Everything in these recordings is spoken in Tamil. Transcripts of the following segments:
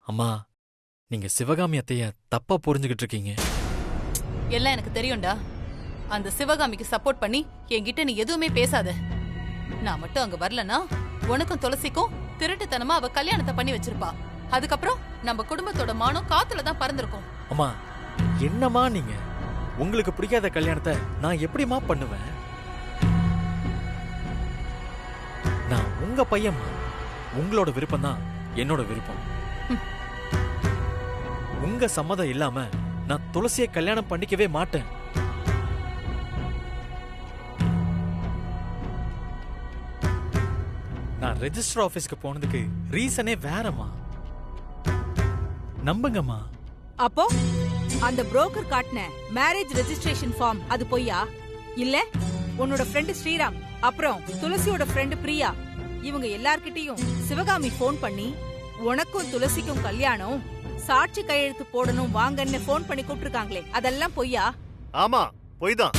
அம்மா, நீங்க சிவகாமி அத்தைய தப்பா புரிஞ்சுகிட்டு இருக்கீங்க. எல்லாம் எனக்கு தெரியும்டா. அந்த சிவகாமிக்கு சப்போர்ட் பண்ணி என்கிட்ட நீ எதுவுமே பேசாத. நான் மட்டும் அங்க வரலனா உனக்கும் துளசிக்கும் திருட்டுத்தனமா அவ கல்யாணத்தை பண்ணி வச்சிருப்பா. அதுக்கப்புறம் நம்ம குடும்பத்தோட மானம் காத்துல தான் பறந்திருக்கும். அம்மா, என்னம்மா நீங்க? உங்களுக்கு பிடிக்காத கல்யாணத்தை நான் எப்படிமா பண்ணுவேன்? நான் உங்க பையன்மா. உங்களோட விருப்பம் தான் என்னோட விருப்பம். உங்க சம்மதம் இல்லாம நான் துளசியை கல்யாணம் பண்ணிக்கவே மாட்டேன். நான் ரெஜிஸ்டர் ஆபீஸ்க்கு போனதுக்கு ரீசனே வேறமா. நம்புங்கம்மா. அப்போ அந்த புரோக்கர் காட்டின மேரேஜ் ரெஜிஸ்ட்ரேஷன் ஃபார்ம் அது பொய்யா? இல்ல உன்னோட ஃப்ரெண்ட் ஸ்ரீராம் அப்புறம் துளசியோட ஃப்ரெண்ட் பிரியா இவங்க எல்லார்கிட்டயும் சிவகாமி போன் பண்ணி உனக்கும் துளசிக்கும் கல்யாணம், சாட்சி கையெழுத்து போடணும் வாங்கன்னு போன் பண்ணி கூப்பிட்டுருக்காங்களே, அதெல்லாம் பொய்யா? ஆமா, பொய்தான்.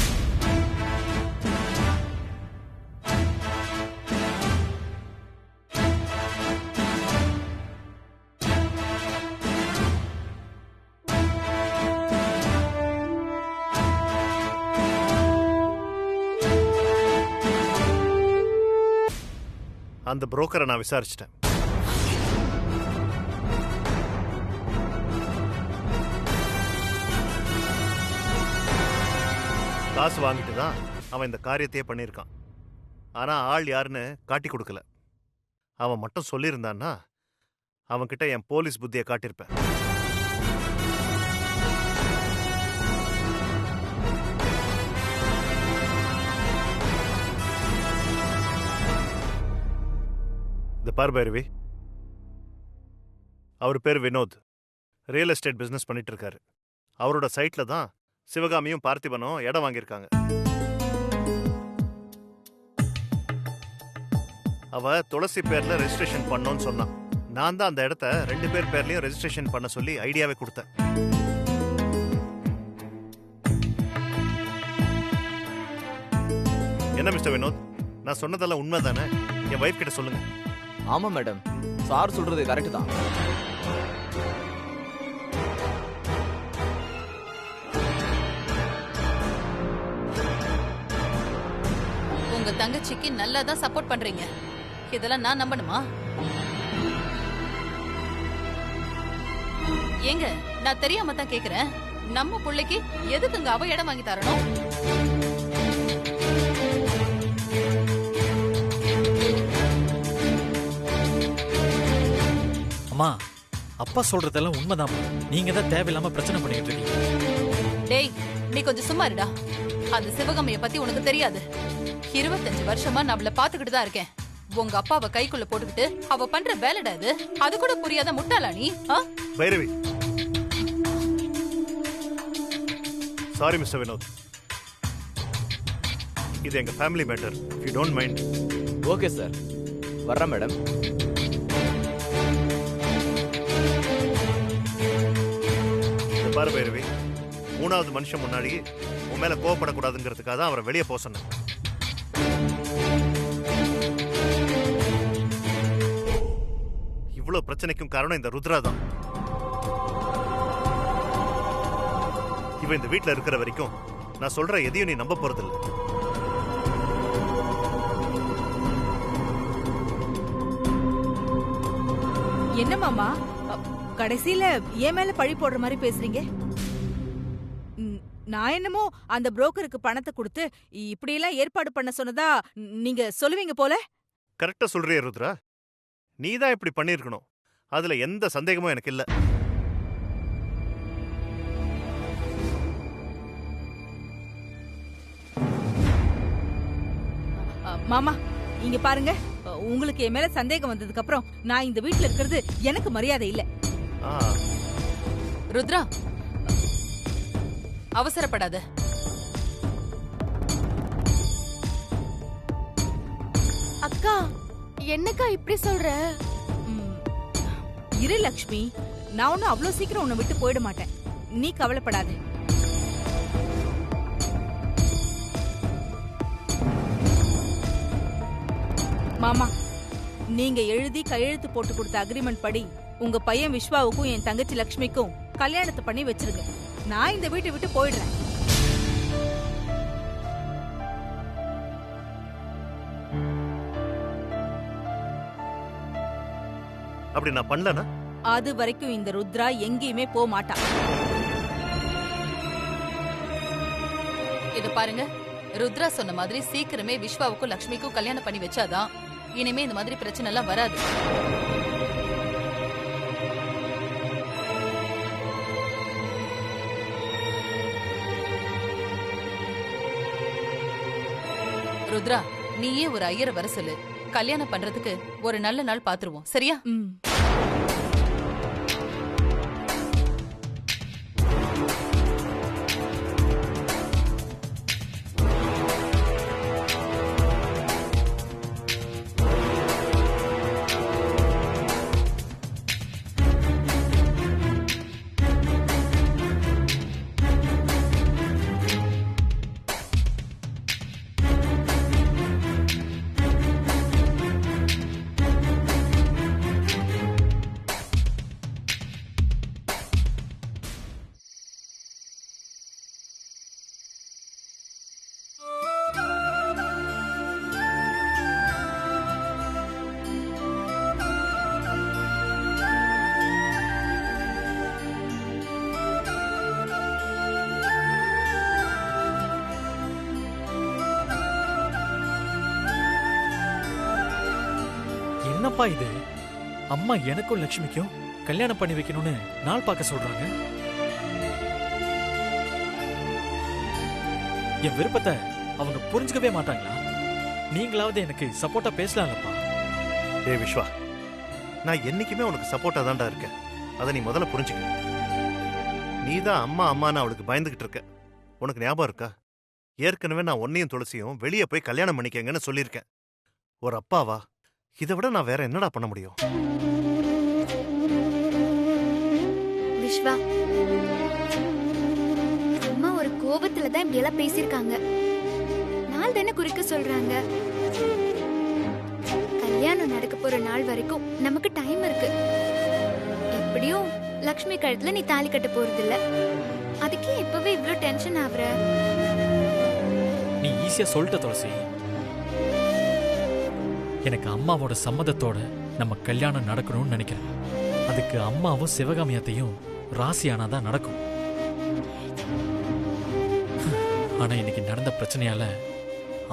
அந்த புரோக்கரை நான் விசாரிச்சிட்டேன். காசு வாங்கிட்டு தான் அவன் இந்த காரியத்தையே பண்ணியிருக்கான். ஆனா ஆள் யாருன்னு காட்டி கொடுக்கல. அவன் மட்டும் சொல்லியிருந்தான்னா அவன்கிட்ட என் போலீஸ் புத்தியை காட்டியிருப்பேன். இந்த பார் பைரவி, அவர் பேர் வினோத். ரியல் எஸ்டேட் பிசினஸ் பண்ணிட்டு இருக்காரு. அவரோட சைட்ல தான் சிவகாமியும் பார்த்திபனும் இடம் வாங்கியிருக்காங்க. அவ துளசி பேர்ல ரெஜிஸ்ட்ரேஷன் பண்ணோன்னு சொன்னான். நான் தான் அந்த இடத்த 2 பேர் பேர்லயும் ரெஜிஸ்ட்ரேஷன் பண்ண சொல்லி ஐடியாவே கொடுத்தேன். என்ன மிஸ்டர் வினோத், நான் சொன்னதெல்லாம் உண்மை தானே? என் வைஃப் கிட்ட சொல்லுங்க. ஆமா மேடம், சார் சொல்றது கரெக்ட் தான். உங்க தங்கச்சிக்கு நல்லா தான் சப்போர்ட் பண்றீங்க. இதெல்லாம் நான் நம்பணுமா? ஏங்க, நான் தெரியாம தான் கேக்குறேன். நம்ம பிள்ளைக்கு எதுக்குங்க அவ இடம் வாங்கி தரணும்? அம்மா, அப்பா சொல்றதெல்லாம் உண்மைதான். நீங்க தான் தேவையில்லாம பிரச்சனை பண்ணிட்டு இருக்கீங்க. டேய், நீ கொஞ்சம் சும்மா இருடா. அந்த சிவகாமிய பத்தி உனக்கு தெரியாது. 25 வருஷமா நான் அவளை பாத்துக்கிட்டு தான் இருக்கேன். உங்க அப்பாவை கைக்குள்ள போட்டுக்கிட்டு அவ பண்ற வேலைடா இது. அது கூட புரியாத முட்டாளா நீ? Bhairavi, sorry mister Vinod. இது எங்க family matter. If you don't mind. Okay sir, வர்றேன் மேடம். பாரு பைரவி, 3வது மனுஷன் முன்னாடி உன் மேல கோவப்படக்கூடாதுங்கிறதுக்காக தான் அவரை வெளியே போக சொன்னேன். இவ்வளவு பிரச்சனைக்கும் காரணம் இந்த ருத்ரா தான். இவ இந்த வீட்டுல இருக்கிற வரைக்கும் நான் சொல்ற எதையும் நீ நம்ப போறதில்லை. என்ன மாமா, கடைசியில ஏன் மேல பழி போடுற மாதிரி பேசுறீங்க? நான் என்னமோ அந்த புரோக்கருக்கு பணத்தை கொடுத்து இப்படி எல்லாம் ஏற்பாடு பண்ண சொன்னதா நீங்க சொல்லுவீங்க போல. கரெக்டா சொல்றியே ருத்ரா, நீ தான் இப்படி பண்ணிருக்கணும். அதுல எந்த சந்தேகமும் எனக்கு இல்ல. மாமா, இங்க பாருங்க, உங்களுக்கு என் மேல சந்தேகம் வந்ததுக்கு அப்புறம் நான் இந்த வீட்டுல இருக்கிறது எனக்கு மரியாதை இல்ல. ருத்ரா, அவசரப்படாத. அக்கா, என்னக்கா இப்படி சொல்ற? இரு லக்ஷ்மி, நான் ஒன்னும் அவ்வளவு சீக்கிரம் உன்னை விட்டு போயிட மாட்டேன். நீ கவலைப்படாத. மாமா, நீங்க எழுதி கையெழுத்து போட்டு கொடுத்த அக்ரிமெண்ட் படி உங்க பையன் விஸ்வாவுக்கும் என் தங்கச்சி லக்ஷ்மிக்கும் கல்யாணத்தை பண்ணி வச்சிருங்க. நான் இந்த வீட்டை விட்டு போயிடுறேன். அப்படி நான் பண்ணலனா அது வரைக்கும் இந்த ருத்ரா எங்கேயுமே போக மாட்டா. இது பாருங்க, ருத்ரா சொன்ன மாதிரி சீக்கிரமே விஸ்வாவுக்கும் லக்ஷ்மிக்கும் கல்யாணம் பண்ணி வச்சாதான் இனிமே இந்த மாதிரி பிரச்சனை எல்லாம் வராது. ருத்ரா, நீயே ஒரு ஐயரை வர சொல்லு. கல்யாணம் பண்றதுக்கு ஒரு நல்ல நாள் பாத்துருவோம், சரியா? என்னப்பா இது? அம்மா எனக்கும் லட்சுமிக்கும் கல்யாணம் பண்ணி வைக்கணும்னு நாள் பார்க்க சொல்றாங்க. என் விருப்பத்தை அவங்க புரிஞ்சுக்கவே மாட்டாங்களா? நீங்களாவது எனக்கு சப்போர்ட்டா பேசலாம்லப்பா. ஏ விஸ்வா, நான் என்னைக்குமே உனக்கு சப்போர்ட்டா தான்டா இருக்கேன். அதை நீ முதல்ல புரிஞ்சுக்க. நீ தான் அம்மா அம்மான்னு அவளுக்கு பயந்துகிட்டு இருக்க. உனக்கு ஞாபகம் இருக்கா? ஏற்கனவே நான் உன்னையும் துளசியும் வெளியே போய் கல்யாணம் பண்ணிக்கங்கன்னு சொல்லியிருக்கேன். ஒரு அப்பாவா இதை விட நான் வேற என்னடா பண்ண முடியும்? விஸ்வா, அம்மா ஒரு கோபத்துல தான் இப்படி எல்லாம் பேசியிருக்காங்க. நாள் தானே குறிக்க சொல்றாங்க. கல்யாணம் நடக்க போற நாள் வரைக்கும் நமக்கு டைம் இருக்கு. எப்படியும் லக்ஷ்மி கழுத்துல நீ தாலி கட்ட போறது இல்ல. அதுக்கே இப்பவே இவ்ளோ டென்ஷன் ஆகுற? நீ ஈஸியா சொல்லிட்ட துளசி. எனக்கு அம்மாவோட சம்மதத்தோட நம்ம கல்யாணம் நடக்கணும்னு நினைக்கிறேன். அதுக்கு அம்மாவும் சிவகாமியத்தையும் ராசியானாதான் நடக்கும். ஆனா இன்னைக்கு நடந்த பிரச்சனையால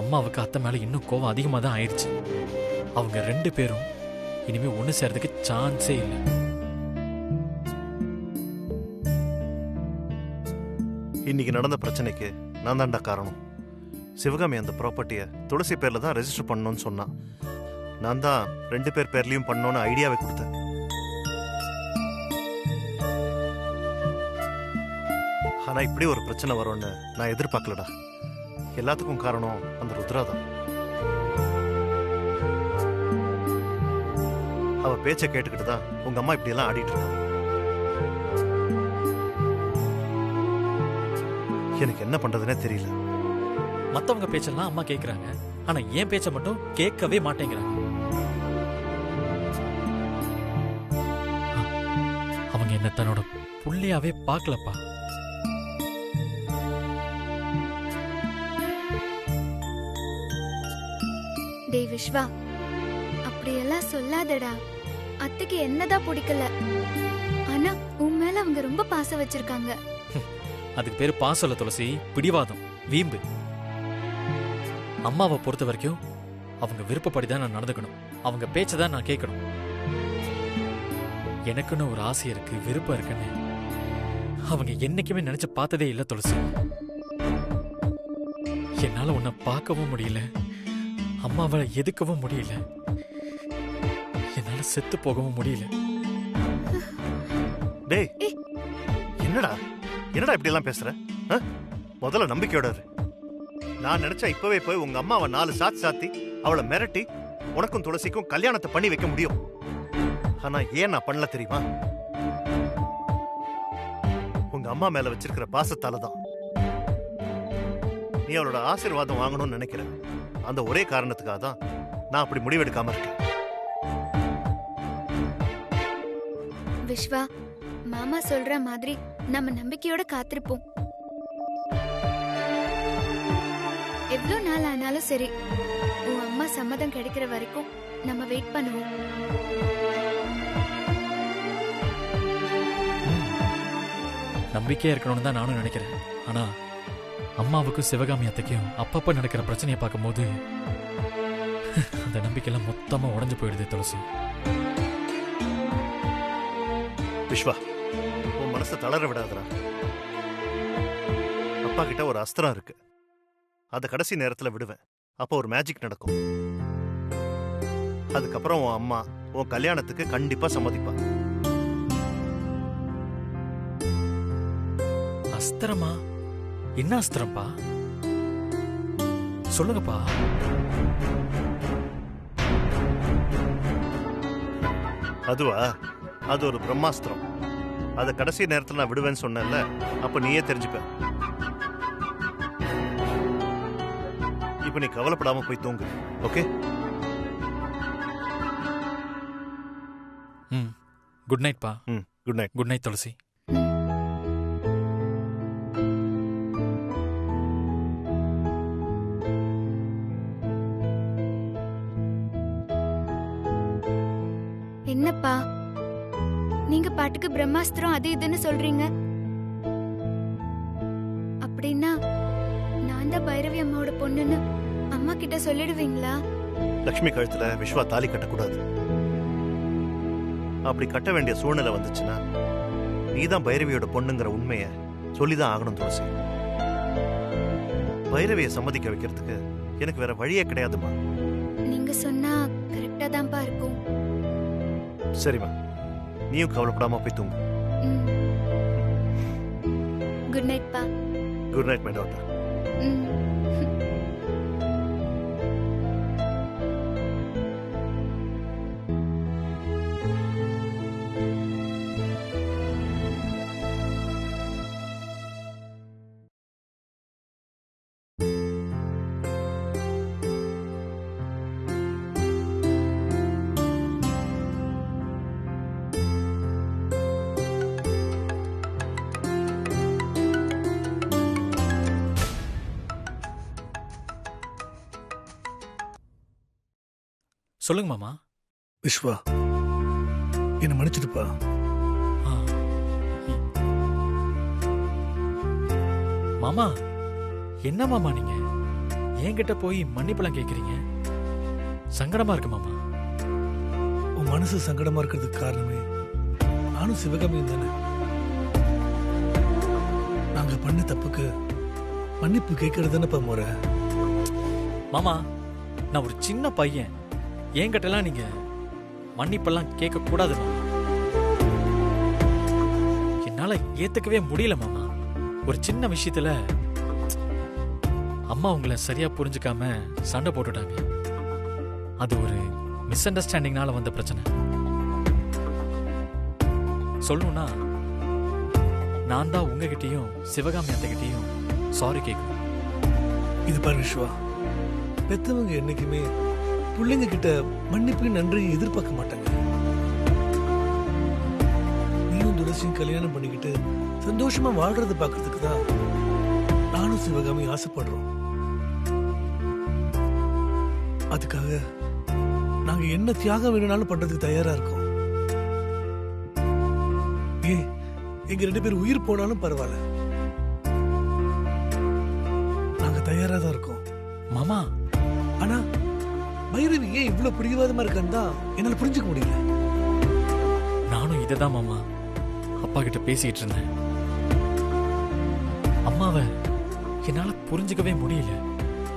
அம்மாவுக்கு அத்தை மேல இன்னும் கோவம் அதிகமா தான் ஆயிடுச்சு. அவங்க 2 பேரும் இனிமே ஒண்ணு சேர்றதுக்கு சான்ஸே இல்லை. இன்னைக்கு நடந்த பிரச்சனைக்கு நான் தான்டா காரணம். சிவகாமி அந்த ப்ராப்பர்ட்டியை துளசி பேர்ல தான் ரெஜிஸ்டர் பண்ணணும்னு சொன்னான். நான் தான் 2 பேர் பேர்லயும் பண்ணணும்னு ஐடியாவை கொடுத்தேன். ஆனா இப்படி ஒரு பிரச்சனை வரும்னு நான் எதிர்பார்க்கலடா. எல்லாத்துக்கும் காரணம் அந்த ருத்ரா தான். அவ பேச்சை கேட்டுக்கிட்டு தான் உங்க அம்மா இப்படி எல்லாம் ஆடிட்டு இருக்காங்க. எனக்கு என்ன பண்றதுன்னே தெரியல. மத்தவங்க பேச்செல்லாம் அம்மா கேக்குறாங்க, ஆனா என் பேச்ச மட்டும் கேட்கவே மாட்டேங்கிறாங்க. அவங்க என்ன தன்னோட புள்ளையாவே பார்க்கலப்பா. டேய் விஸ்வா, அப்படியெல்லாம் சொல்லாதடா. அத்தைக்கு என்னதான் பிடிக்கல, ஆனா உன் மேல அவங்க ரொம்ப பாசம் வச்சிருக்காங்க. அதுக்கு பேரு பாசம் இல்ல துளசி, பிடிவாதம், வீம்பு. அம்மாவை பொறுத்த வரைக்கும் அவங்க விருப்பப்படிதான் நான் நடந்துக்கணும். அவங்க பேச்சதான் நான் கேட்கணும். எனக்குன்னு ஒரு ஆசை இருக்கு, விருப்பம் இருக்குன்னு அவங்க என்னைக்குமே நினைச்சு பார்த்ததே இல்ல துளசி. என்னால உன்னை பார்க்கவும் முடியல, அம்மாவை எதுக்கவும் முடியல, என்னால செத்து போகவும் முடியல. டேய், என்னடா என்னடா இப்படி எல்லாம் பேசுற? முதல்ல நம்பிக்கையோட இரு. நான் நினைச்சா இப்பவே போய் உங்க அம்மாவை 4 சாத்தி சாத்தி அவளை மிரட்டி உனக்கும் துளசிக்கும் கல்யாணத்தை பண்ணி வைக்க முடியும். ஆனா ஏன் நான் பண்ணல தெரியுமா? உங்க அம்மா மேல வச்சிருக்கிற பாசத்தாலதான். நீ அவளோட ஆசீர்வாதம் வாங்கணும்னு நினைக்கிற அந்த ஒரே காரணத்துக்காக தான் நான் அப்படி முடிவெடுக்காம இருக்கேன். விஸ்வா, மாமா சொல்ற மாதிரி நம்ம நம்பிக்கையோட காத்திருப்போம். எவ்வளவு நாள் ஆனாலும் சரி, உன் அம்மா சம்மதம் கிடைக்கிற வரைக்கும் நம்ம வெயிட் பண்ணுவோம். நம்பிக்கையா இருக்கணும்னு தான் நானும் நினைக்கிறேன். ஆனா அம்மாவுக்கும் சிவகாமி அத்தைக்கும் அப்பப்ப நடக்கிற பிரச்சனையை பார்க்கும்போது அந்த நம்பிக்கையெல்லாம் மொத்தமா உடைஞ்சு போயிடுது துளசி. விஸ்வா, உன் மனசை தளர விடாதடா. அப்பா கிட்ட ஒரு அஸ்திரம் இருக்கு, அதை கடைசி நேரத்துல விடுவேன். அப்போ ஒரு மேஜிக் நடக்கும். அதுக்கப்புறம் உன் அம்மா உன் கல்யாணத்துக்கு கண்டிப்பா சம்மதிப்பா. அஸ்திரமா? என்ன அஸ்திரம்பா? சொல்லுங்கப்பா. அதுவா? அது ஒரு பிரம்மாஸ்திரம். அதை கடைசி நேரத்தில் நான் விடுவேன்னு சொன்னேன்ல, அப்ப நீயே தெரிஞ்சுப்ப. இப்ப நீ கவலைப்படாம போய் தூங்கு. ஓகே? குட் நைட் பா. Good night. குட் நைட் துளசி. என்னப்பா நீங்க பாட்டுக்கு பிரம்மாஸ்திரம் அது இதுன்னு சொல்றீங்க? அப்படின்னா நான் தான் பைரவி அம்மாவோட பொண்ணுன்னு அம்மா கிட்ட சொல்லிடுவீங்களா? லக்ஷ்மி கழுத்துல விஸ்வா தாலி கட்டக்கூடாது. அப்படி கட்ட வேண்டிய சூழ்நிலை வந்துச்சுன்னா நீதான் பைரவியோட பொண்ணுங்கிற உண்மைய சொல்லிதான் ஆகணும் துளசி. பைரவியை சம்மதிக்க வைக்கிறதுக்கு எனக்கு வேற வழியே கிடையாதுமா. நீங்க சொன்னா கரெக்டா தான்ப்பா இருக்கும். சரிம்மா, நீயும் கவலைப்படாம போய் தூங்கு. குட் நைட் பா. Good night my daughter. சொல்லுங்க மாமா. விஸ்வா, என்ன மன்னிச்சிடுப்பா. மாமா, என்ன மாமா நீங்க என்கிட்ட போய் மன்னிப்பெல்லாம் கேக்குறீங்க? சங்கடமா இருக்கு மாமா. உன் மனசு சங்கடமா இருக்கிறதுக்கு காரணமே நானும் சிவகாமியும் தானே. நாங்க பண்ண தப்புக்கு மன்னிப்பு கேட்கறது தானேப்பா முறை. மாமா, நான் ஒரு சின்ன பையன், என்கிட்டலாம் நீங்க மன்னிப்பெல்லாம் கேட்க கூடாது மாமா. என்னால ஏத்துக்கவே முடியல மாமா. ஒரு சின்ன விஷயத்துல அம்மா உங்களை சரியா புரிஞ்சுக்காம சண்டை போட்டுட்டாங்க. அது ஒரு மிஸ் அண்டர்ஸ்டாண்டிங்னால வந்த பிரச்சனை. சொல்லணும்னா நான் தான் உங்ககிட்டயும் சிவகாமி அத்தைகிட்டயும் சாரி கேட்கணும். இது பாரு விஸ்வா, பெத்தவங்க என்னைக்குமே பிள்ளைங்க கிட்ட மன்னிப்பு நன்றி எதிர்பார்க்க மாட்டாங்க. நீயும் துளசியும் கல்யாணம் பண்ணிக்கிட்டு சந்தோஷமா வாழ்றதை பார்க்கறதுக்கு தான் நானும் சிவகாமி ஆசைப்படுறோம். அதுக்காக நாங்க என்ன தியாகம் வேணும்னாலும் பண்றதுக்கு தயாரா இருக்கோம். எங்க 2 பேர் உயிர் போனாலும் பரவாயில்ல, நாங்க தயாரா தான் இருக்கோம் மாமா. ஆனா பைரவி ஏன் இவ்வளவு பிடிவாதமா இருக்கான்னு தான் என்னால புரிஞ்சுக்க முடியல. நானும் இததான் மாமா அப்பா கிட்ட பேசிக்கிட்டு இருந்தேன். அம்மாவை என்னால புரிஞ்சுக்கவே முடியல.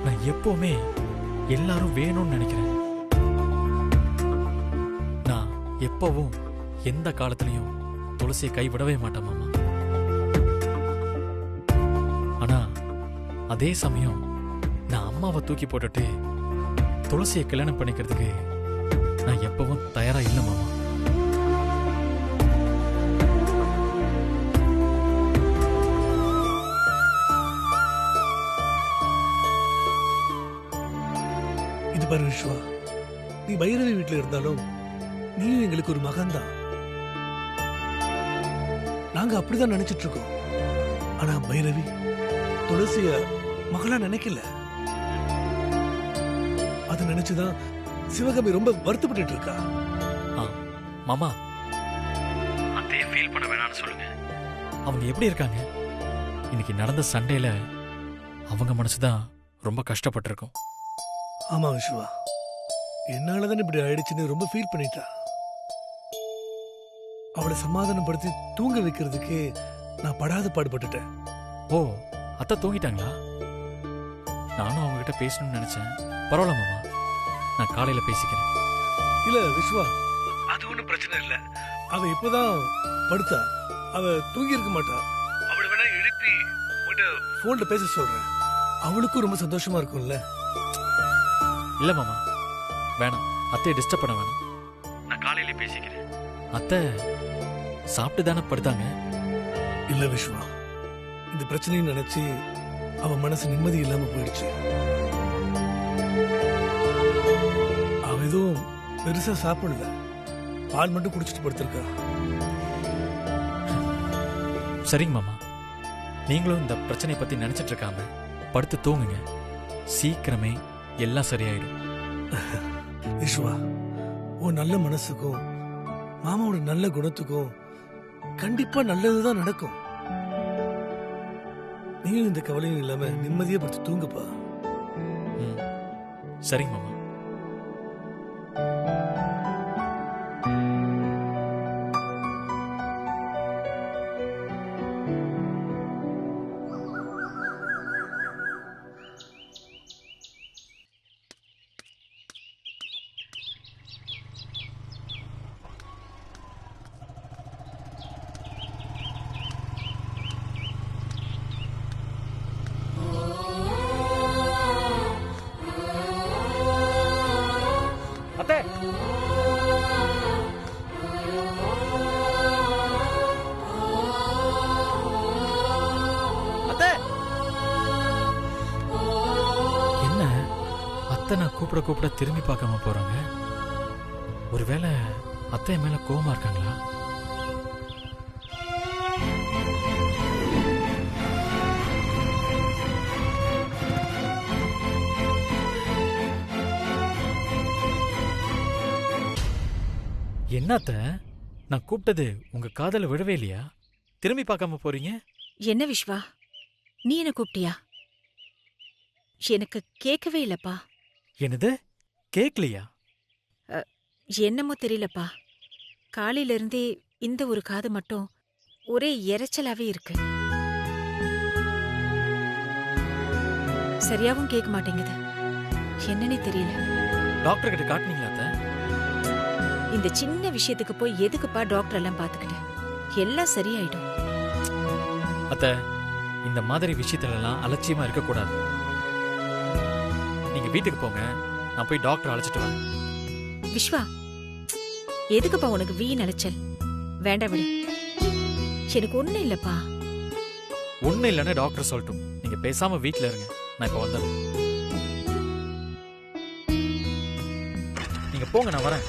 நான் எப்பவுமே எல்லாரும் வேணும்னு நினைக்கிறேன். நான் எப்பவும் எந்த காலத்திலையும் துளசியை கைவிடவே மாட்டேன் மாமா. ஆனா அதே சமயம் நான் அம்மாவை தூக்கி போட்டுட்டு துளசியை கல்யாணம் பண்ணிக்கிறதுக்கு நான் எப்பவும் தயாரா இல்லை மாமா. இது பாரு விஸ்வா, நீ பைரவி வீட்டுல இருந்தாலும் நீயும் எங்களுக்கு ஒரு மகன் தான். நாங்க அப்படிதான் நினைச்சிட்டு இருக்கோம். ஆனா பைரவி துளசிய மகளா நினைக்கல. அதை நினைச்சுதான் சிவகாமி ரொம்ப வருத்தப்பட்டு இருக்கா. மாமா, அத்தையே ஃபீல் பண்ண வேணாம்னு சொல்லுங்க. அவங்க எப்படி இருக்காங்க? இன்னைக்கு நடந்த சண்டையில அவங்க மனசுதான் ரொம்ப கஷ்டப்பட்டிருக்கும். ஆமா விஸ்வா, என்னாலதான் இப்படி ஆயிடுச்சுன்னு ரொம்ப ஃபீல் பண்ணிட்டா. அவளை சமாதானப்படுத்தி தூங்க வைக்கிறதுக்கு நான் படாத பாடுபட்டுட்டேன். ஓ, அத்தை தூங்கிட்டாங்களா? நானும் அவங்க கிட்ட பேசணும்னு நினைச்சேன். பரவாயில்ல மாமா, நான் காலையில பேசிக்கிறேன். இல்ல விஸ்வா, அது ஒண்ணும் பிரச்சனை இல்ல. அவ இப்பதான் படுத்தா, அவ தூங்கி இருக்க மாட்டா. அவளை வேணா எழுப்பி போன்ல பேச சொல்றேன். அவளுக்கும் ரொம்ப சந்தோஷமா இருக்கும்ல. இல்ல மாமா, வேணாம். அத்தையை டிஸ்டர்ப் பண்ண வேணாம். நான் காலையில பேசிக்கிறேன். அத்தை சாப்பிட்டு தானே படுத்தாங்க? இல்ல விஸ்வா, இந்த பிரச்சனையை நினைச்சு அவ மனசு நிம்மதி இல்லாம போயிடுச்சு. அவ எதுவும் பெருசா சாப்பிடல, பால் மட்டும் குடிச்சிட்டு படுத்திருக்கா. சரிங்க மாமா, நீங்களும் இந்த பிரச்சனையை பத்தி நினைச்சிட்டு இருக்காம படுத்து தூங்குங்க. சீக்கிரமே எல்லாம் சரியாயிடும். விஸ்வா, உன் நல்ல மனசுக்கும் மாமாவோட நல்ல குணத்துக்கும் கண்டிப்பா நல்லதுதான் நடக்கும். நீயும் இந்த கவலையும் இல்லாம நிம்மதியா படுத்து தூங்குப்பா. சரிங்க மாமா. அத்தை, அத்தை, என்ன அத்தை நான் கூப்பிட திரும்பி பார்க்காம போறாங்க? ஒருவேளை அத்தை என் மேல கோவமா இருக்காங்களா? என்னத்த, நான் கூப்பிட்டது உங்க காதல விழவே இல்லையா? திரும்பி பார்க்காம போறீங்க? என்ன விஸ்வா, நீ என்ன கூப்பிட்டியா? எனக்கு கேட்கவே இல்லப்பா. என்னது, கேக்கலையா? என்னமோ தெரியலப்பா, காலையில இருந்தே இந்த ஒரு காது மட்டும் ஒரே இரைச்சலாவே இருக்கு. சரியாவும் கேட்க மாட்டேங்குது. என்னன்னே தெரியல. டாக்டர் கிட்ட காட்டுனீங்களா அத்தை? இந்த சின்ன விஷயத்துக்கு போய் எதுக்குப்பா டாக்டர் எல்லாம் பாத்துக்கிட்டு? எல்லாம் சரியாயிடும். அத்தை, இந்த மாதிரி விஷயத்துல எல்லாம் அலட்சியமா இருக்க கூடாது. நீங்க வீட்டுக்கு போங்க, நான் போய் டாக்டர் அழைச்சிட்டு வரேன். விஸ்வா, எதுக்குப்பா உனக்கு வீண் அலைச்சல்? வேண்டாம் விடு. எனக்கு ஒண்ணும் இல்லப்பா. ஒண்ணு இல்லைன்னு டாக்டர் சொல்லட்டும். நீங்க பேசாம வீட்டுல இருங்க, நான் இப்ப வந்துடுறேன். நீங்க போங்க, நான் வரேன்.